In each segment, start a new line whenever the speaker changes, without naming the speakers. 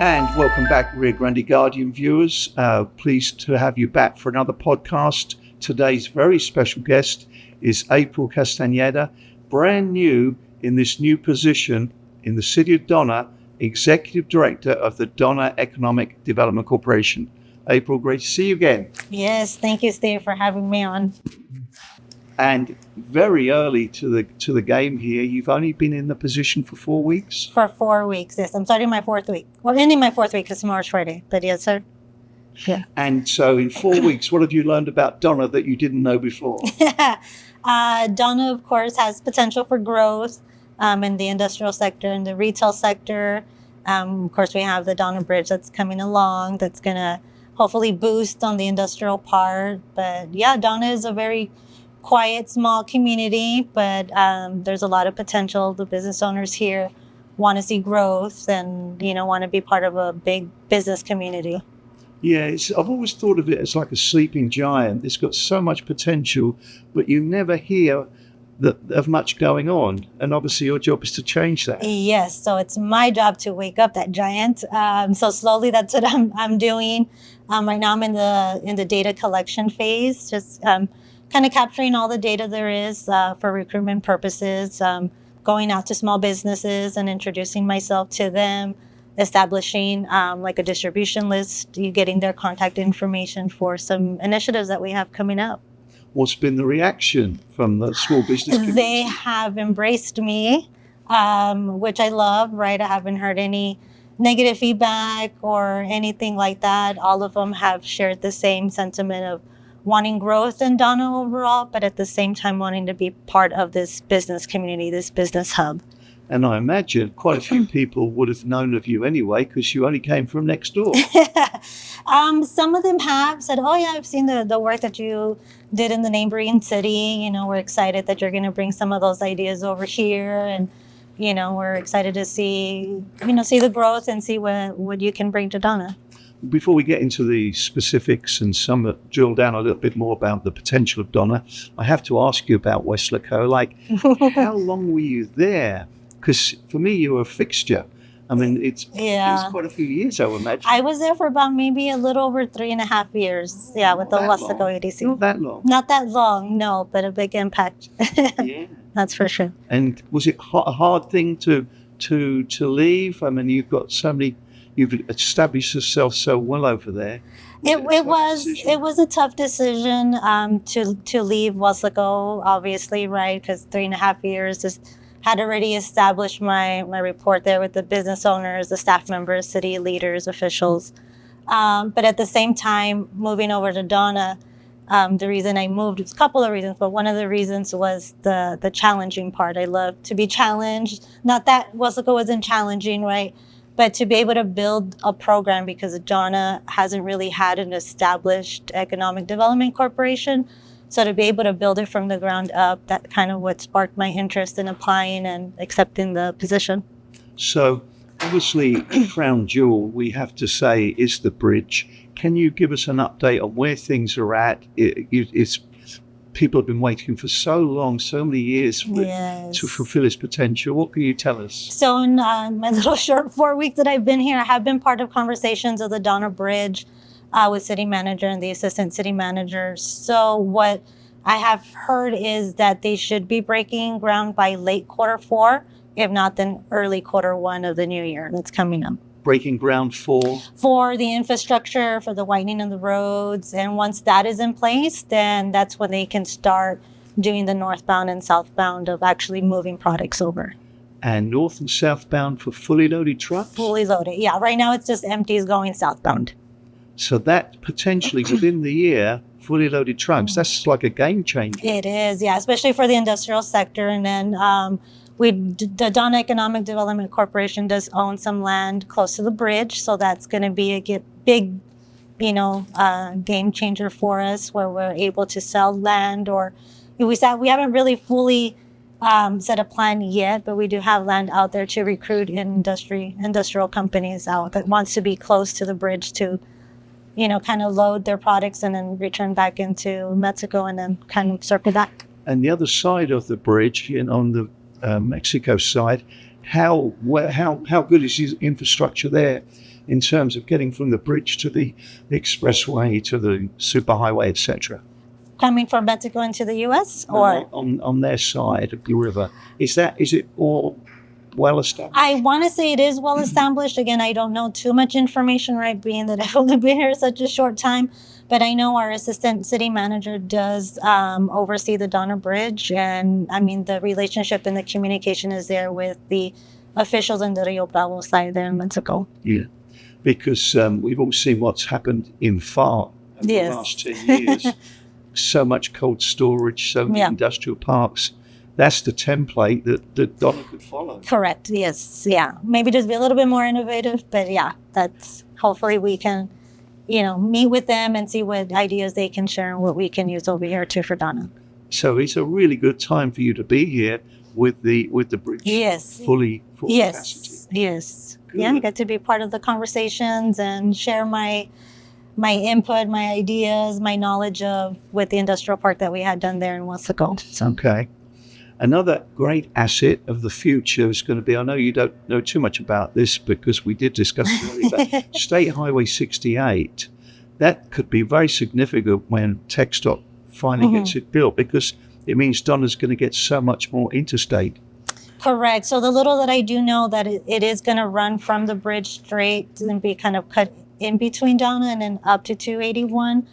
And welcome back, Rio Grande Guardian viewers. Pleased to have you back for another podcast. Today's very special guest is April Castañeda, brand new in this new position in the city of Donna, Executive Director of the Donna Economic Development Corporation. April, great to see you again.
Yes, thank you, Steve, for having me on.
And very early to the game here, you've only been in the position for 4 weeks?
For 4 weeks, yes. I'm starting my 4th week. Well, ending my 4th week because tomorrow's Friday. But yes, sir. Yeah.
And so in 4 weeks, what have you learned about Donna that you didn't know before?
Donna, of course, has potential for growth in the industrial sector, in the retail sector. Of course, we have the Donna Bridge that's coming along that's going to hopefully boost on the industrial part. But yeah, Donna is a very quiet, small community, but there's a lot of potential. The business owners here want to see growth and, want to be part of a big business community.
Yeah, I've always thought of it as like a sleeping giant. It's got so much potential, but you never hear of much going on. And obviously your job is to change that.
Yes, so it's my job to wake up that giant. So slowly that's what I'm doing. Right now I'm in the data collection phase, just kind of capturing all the data there is for recruitment purposes, going out to small businesses and introducing myself to them, establishing like a distribution list, getting their contact information for some initiatives that we have coming up.
What's been the reaction from the small business community?
They have embraced me, which I love, right? I haven't heard any negative feedback or anything like that. All of them have shared the same sentiment of wanting growth in Donna overall, but at the same time wanting to be part of this business community, this business hub.
And I imagine quite a few people would have known of you anyway because you only came from next door.
Some of them have said, oh yeah, I've seen the work that you did in the neighboring city. We're excited that you're going to bring some of those ideas over here. And, we're excited to see the growth and see what you can bring to Donna.
Before we get into the specifics and drill down a little bit more about the potential of Donna, I have to ask you about Weslaco. Like, how long were you there? Because for me, you were a fixture. I mean, it's quite a few years, I would imagine.
I was there for about maybe a little over 3.5 years. Yeah, with the Weslaco EDC.
Not that long.
Not that long, no, but a big impact.
Yeah,
that's for sure.
And was it a hard thing to leave? I mean, you've established yourself so well over there.
It was a tough decision to leave Weslaco, obviously, right? Because 3.5 years just had already established my rapport there with the business owners, the staff members, city leaders, officials. But at the same time, moving over to Donna, the reason I moved, it's a couple of reasons, but one of the reasons was the challenging part. I love to be challenged. Not that Weslaco wasn't challenging, right? But to be able to build a program, because Donna hasn't really had an established economic development corporation. So to be able to build it from the ground up, that kind of what sparked my interest in applying and accepting the position.
So obviously, crown jewel, we have to say, is the bridge. Can you give us an update on where things are at? People have been waiting for so long, so many years to fulfill its potential. What can you tell us?
So in my little short 4 weeks that I've been here, I have been part of conversations of the Donna Bridge with city manager and the assistant city manager. So what I have heard is that they should be breaking ground by late Q4, if not then early Q1 of the new year that's coming up.
Breaking ground for
the infrastructure, for the widening of the roads. And once that is in place, then that's when they can start doing the northbound and southbound of actually moving products over.
And north and southbound for fully loaded trucks?
Fully loaded, yeah. Right now it's just empties going southbound. So
that potentially within the year, fully loaded trucks, that's like a game changer.
It is, yeah, especially for the industrial sector. And then the Donna Economic Development Corporation does own some land close to the bridge. So that's going to be a big, game changer for us, where we're able to sell land. Or we haven't really fully set a plan yet, but we do have land out there to recruit industrial companies out that wants to be close to the bridge to kind of load their products and then return back into Mexico and then kind of circle back.
And the other side of the bridge, on the Mexico side, how good is the infrastructure there? in terms of getting from the bridge to the expressway to the superhighway, etc.?
Coming from Mexico into the U.S. or
on their side of the river, is it all well established?
I want to say it is well established. Again, I don't know too much information, right, being that I've only been here such a short time. But I know our assistant city manager does oversee the Donna Bridge. And I mean, the relationship and the communication is there with the officials in the Rio Bravo side there in Mexico.
Yeah, because we've all seen what's happened in FAR over the last 10 years. So much cold storage, so many industrial parks. That's the template that Donna could follow.
Correct. Yes. Yeah. Maybe just be a little bit more innovative, but yeah, that's hopefully we can, meet with them and see what ideas they can share and what we can use over here too for Donna.
So it's a really good time for you to be here with the bridge.
Yes.
Fully capacity.
Yes.
Good.
Yeah. I get to be part of the conversations and share my input, my ideas, my knowledge of with the industrial park that we had done there in Weslaco. So.
Okay. Another great asset of the future is going to be, I know you don't know too much about this because we did discuss it earlier, but State Highway 68, that could be very significant when TxDOT finally gets it built, because it means Donna's going to get so much more interstate.
Correct. So the little that I do know that it is going to run from the bridge straight and be kind of cut in between Donna and then up to 281.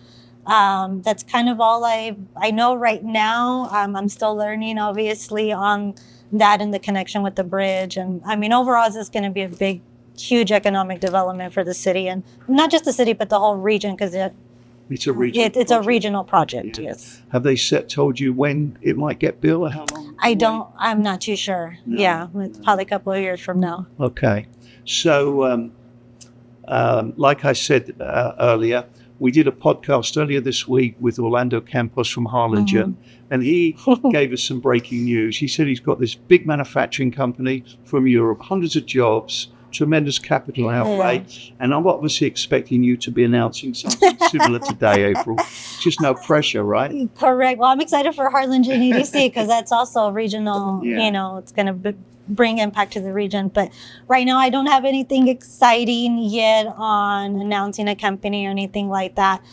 That's kind of all I know right now. I'm still learning, obviously, on that and the connection with the bridge. And I mean, overall, this is going to be a big, huge economic development for the city, and not just the city, but the whole region, because
it's a regional
it's a regional project. Yeah. Yes.
Have they told you when it might get built or how long?
I'm not too sure. No. Yeah, it's probably a couple of years from now.
Okay. So, like I said earlier, we did a podcast earlier this week with Orlando Campos from Harlingen, and he gave us some breaking news. He said he's got this big manufacturing company from Europe, hundreds of jobs, tremendous capital outlay, and I'm obviously expecting you to be announcing something similar today, April. Just no pressure, right?
Correct. Well, I'm excited for Harlingen EDC because that's also regional, it's going to bring impact to the region. But right now I don't have anything exciting yet on announcing a company or anything like that.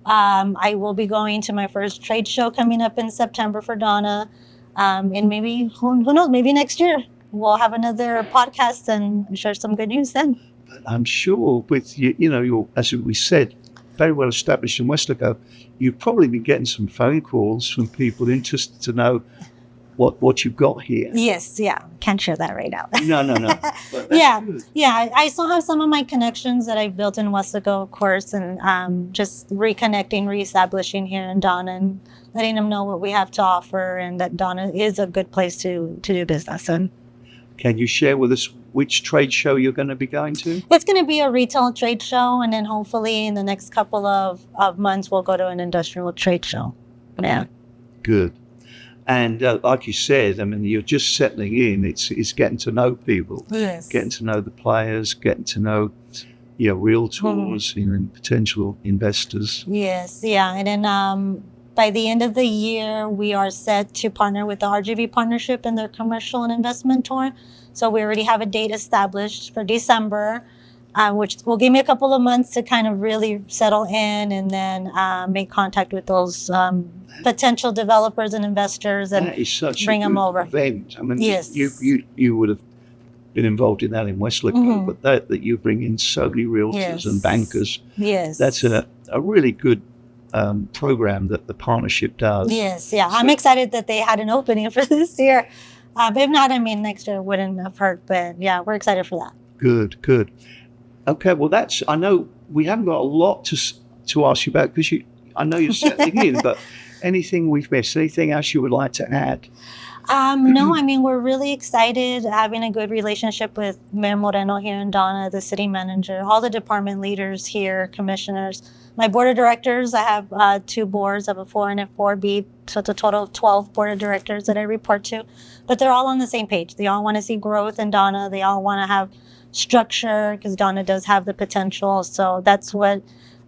I will be going to my first trade show coming up in September for Donna. And maybe, who knows, maybe next year we'll have another podcast and share some good news then.
But I'm sure with you're, as we said, very well established in Weslaco, you've probably been getting some phone calls from people interested to know what you've got here.
Yes, yeah. Can't share that right now.
No.
Good. I still have some of my connections that I've built in Weslaco, of course, and just reconnecting, reestablishing here in Donna and letting them know what we have to offer and that Donna is a good place to do business. And
can you share with us which trade show you're going to be going to?
It's going to be a retail trade show, and then hopefully in the next couple of months we'll go to an industrial trade show. Yeah.
Good. And like you said, I mean, you're just settling in. It's getting to know people, getting to know the players, getting to know, realtors, and potential investors.
Yes, yeah. And then by the end of the year, we are set to partner with the RGV Partnership in their commercial and investment tour. So we already have a date established for December, which will give me a couple of months to kind of really settle in and then make contact with those potential developers and investors and bring them over.
Event. I mean, yes. You would have been involved in that in Weslaco, but that you bring in so many realtors and bankers.
Yes.
That's a really good program that the partnership does.
Yes, yeah. So, I'm excited that they had an opening for this year. If not, I mean, next year wouldn't have hurt, but yeah, we're excited for that.
Good. Okay, well, I know we haven't got a lot to ask you about because I know you're settling in, but anything we've missed, anything else you would like to add?
No, I mean, we're really excited having a good relationship with Mayor Moreno here in Donna, the city manager, all the department leaders here, commissioners. My board of directors, I have 2 boards. I have a 4 and a 4B, so it's a total of 12 board of directors that I report to. But they're all on the same page. They all want to see growth in Donna. They all want to have structure because Donna does have the potential. So that's what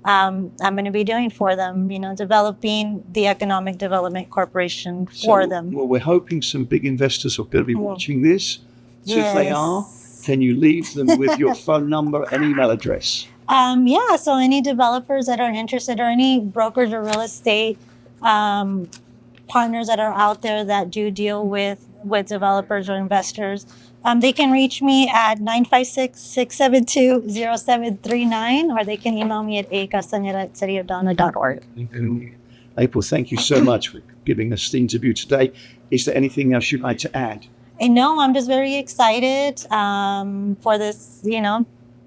I'm going to be doing for them, developing the Economic Development Corporation for them.
Well, we're hoping some big investors are going to be watching this. So if they are, Can you leave them with your phone number and email address?
Yeah, so any developers that are interested or any brokers or real estate partners that are out there that do deal with developers or investors, they can reach me at 956-672-0739, or they can email me at castañeda@cityofdonna.org.
April, thank you so much for giving us the interview today. Is there anything else you'd like to add?
And no, I'm just very excited for this,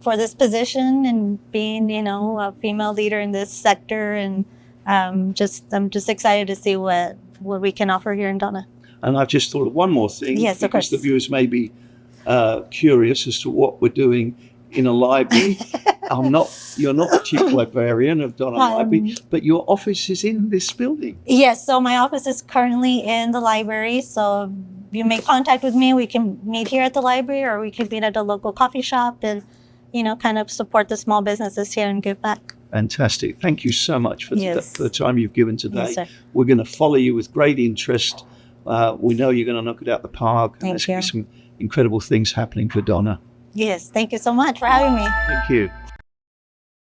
for this position and being, a female leader in this sector. And I'm just excited to see what we can offer here in Donna.
And I've just thought of one more thing.
Yes, of course.
Because the viewers may be curious as to what we're doing in a library. You're not the chief librarian of Donna Library, but your office is in this building.
Yes, so my office is currently in the library. So you make contact with me. We can meet here at the library, or we can meet at a local coffee shop and, kind of support the small businesses here and give back.
Fantastic. Thank you so much for the time you've given today.
Yes, sir.
We're going to follow you with great interest. We know you're going to knock it out the park.
Thank
There's
you.
going to be some incredible things happening for Donna.
Yes, thank you so much for having me.
Thank you.